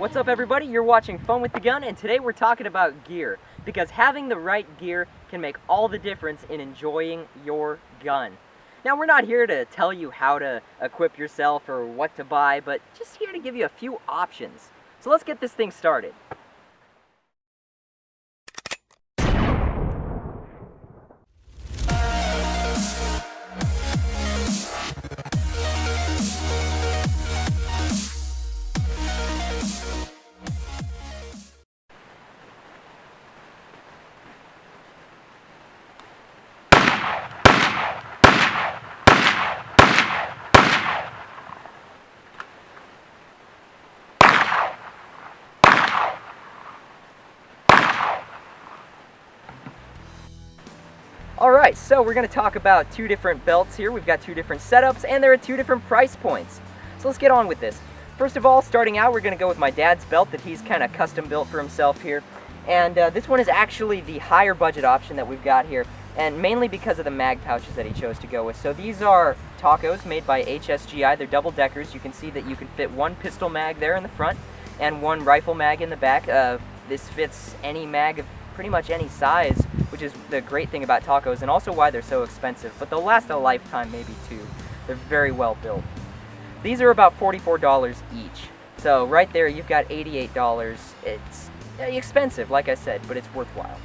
What's up everybody? You're watching Fun with the Gun, and today we're talking about gear, because having the right gear can make all the difference in enjoying your gun. Now, we're not here to tell you how to equip yourself or what to buy, but just here to give you a few options. So let's get this thing started. Alright, so we're going to talk about two different belts here. We've got two different setups, and they're at two different price points. So let's get on with this. First of all, starting out, we're going to go with my dad's belt that he's kind of custom built for himself here. And this one is actually the higher budget option that we've got here, and mainly because of the mag pouches that he chose to go with. So these are Tacos made by HSGI. They're double deckers. You can see that you can fit one pistol mag there in the front and one rifle mag in the back. This fits any mag of pretty much any size, which is the great thing about Tacos, and also why they're so expensive, but they'll last a lifetime, maybe two. They're very well built. These are about $44 each, so right there you've got $88. It's expensive, like I said, but it's worthwhile.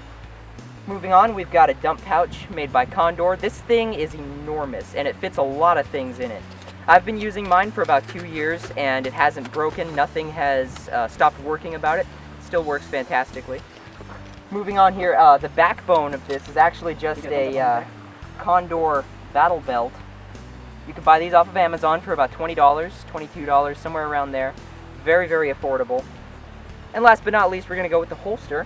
Moving on, we've got a dump pouch made by Condor. This thing is enormous, and it fits a lot of things in it. I've been using mine for about 2 years, and it hasn't broken. Nothing has stopped working about it. It still works fantastically. Moving on here, the backbone of this is actually just a Condor battle belt. You can buy these off of Amazon for about $20, $22, somewhere around there. Very, very affordable. And last but not least, we're going to go with the holster.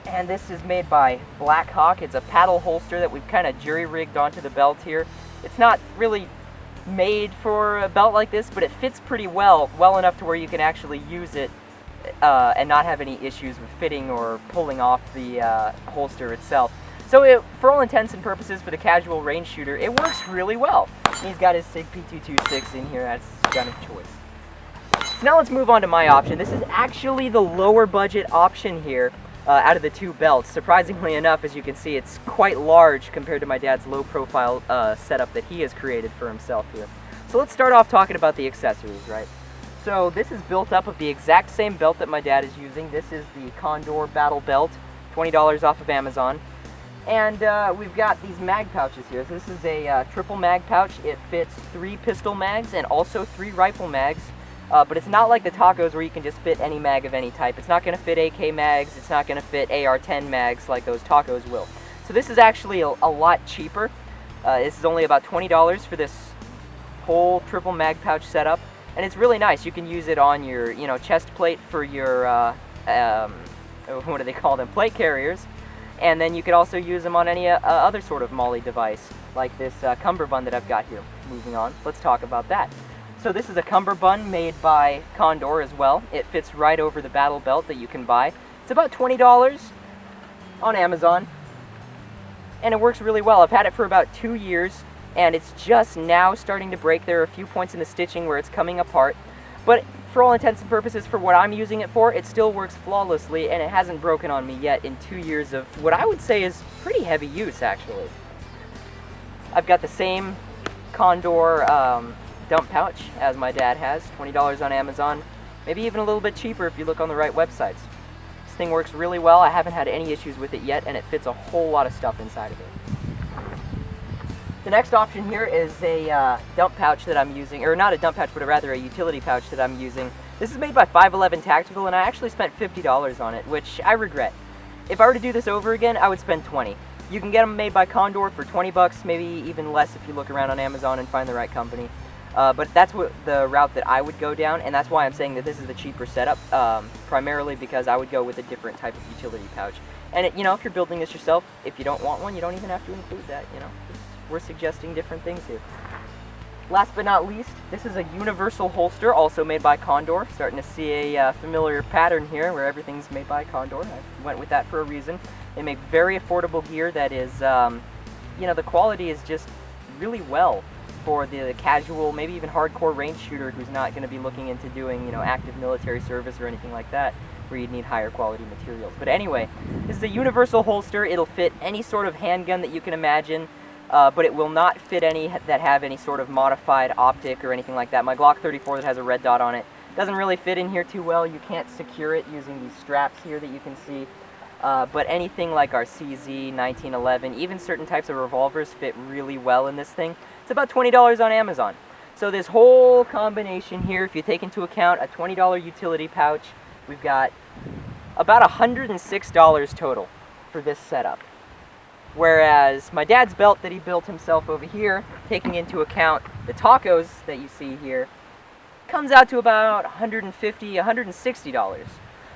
And this is made by Blackhawk. It's a paddle holster that we've kind of jury-rigged onto the belt here. It's not really made for a belt like this, but it fits pretty well enough to where you can actually use it and not have any issues with fitting or pulling off the holster itself. So for all intents and purposes, for the casual range shooter, it works really well. And he's got his SIG P226 in here. That's his gun of choice. So now let's move on to my option. This is actually the lower budget option here out of the two belts. Surprisingly enough, as you can see, it's quite large compared to my dad's low profile setup that he has created for himself here. So let's start off talking about the accessories, right? So this is built up of the exact same belt that my dad is using. This is the Condor Battle Belt, $20 off of Amazon. And we've got these mag pouches here. So this is a triple mag pouch. It fits 3 pistol mags and also 3 rifle mags. But it's not like the Tacos where you can just fit any mag of any type. It's not going to fit AK mags. It's not going to fit AR-10 mags like those Tacos will. So this is actually a lot cheaper. This is only about $20 for this whole triple mag pouch setup. And it's really nice. You can use it on your, chest plate for your, what do they call them, plate carriers. And then you could also use them on any other sort of MOLLE device, like this Cumberbund that I've got here. Moving on, let's talk about that. So this is a Cumberbund made by Condor as well. It fits right over the battle belt that you can buy. It's about $20 on Amazon, and it works really well. I've had it for about 2 years. And it's just now starting to break. There are a few points in the stitching where it's coming apart. But for all intents and purposes, for what I'm using it for, it still works flawlessly, and it hasn't broken on me yet in 2 years of what I would say is pretty heavy use, actually. I've got the same Condor dump pouch as my dad has, $20 on Amazon, maybe even a little bit cheaper if you look on the right websites. This thing works really well. I haven't had any issues with it yet, and it fits a whole lot of stuff inside of it. The next option here is a dump pouch that I'm using, or not a dump pouch, but rather a utility pouch that I'm using. This is made by 511 Tactical, and I actually spent $50 on it, which I regret. If I were to do this over again, I would spend $20. You can get them made by Condor for $20, maybe even less if you look around on Amazon and find the right company. But that's the route that I would go down, and that's why I'm saying that this is the cheaper setup, primarily because I would go with a different type of utility pouch. And if you're building this yourself, if you don't want one, you don't even have to include that, We're suggesting different things here. Last but not least, this is a universal holster, also made by Condor. Starting to see a familiar pattern here where everything's made by Condor. I went with that for a reason. They make very affordable gear that is, the quality is just really well for the casual, maybe even hardcore range shooter who's not going to be looking into doing, you know, active military service or anything like that, where you'd need higher quality materials. But anyway, this is a universal holster. It'll fit any sort of handgun that you can imagine, but it will not fit any that have any sort of modified optic or anything like that. My Glock 34 that has a red dot on it doesn't really fit in here too well. You can't secure it using these straps here that you can see. But anything like our CZ, 1911, even certain types of revolvers fit really well in this thing. It's about $20 on Amazon. So this whole combination here, if you take into account a $20 utility pouch, we've got about $106 total for this setup. Whereas my dad's belt that he built himself over here, taking into account the tacos that you see here, comes out to about $150, $160.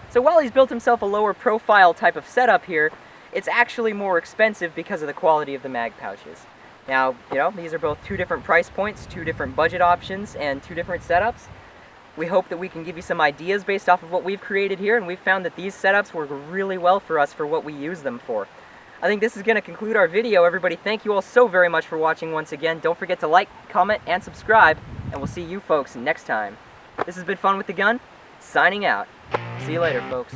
So while he's built himself a lower profile type of setup here, it's actually more expensive because of the quality of the mag pouches. Now, you know, these are both two different price points, two different budget options, and two different setups. We hope that we can give you some ideas based off of what we've created here, and we've found that these setups work really well for us for what we use them for. I think this is going to conclude our video, everybody. Thank you all so very much for watching once again. Don't forget to like, comment, and subscribe, and we'll see you folks next time. This has been Fun with the Gun, signing out. See you later, folks.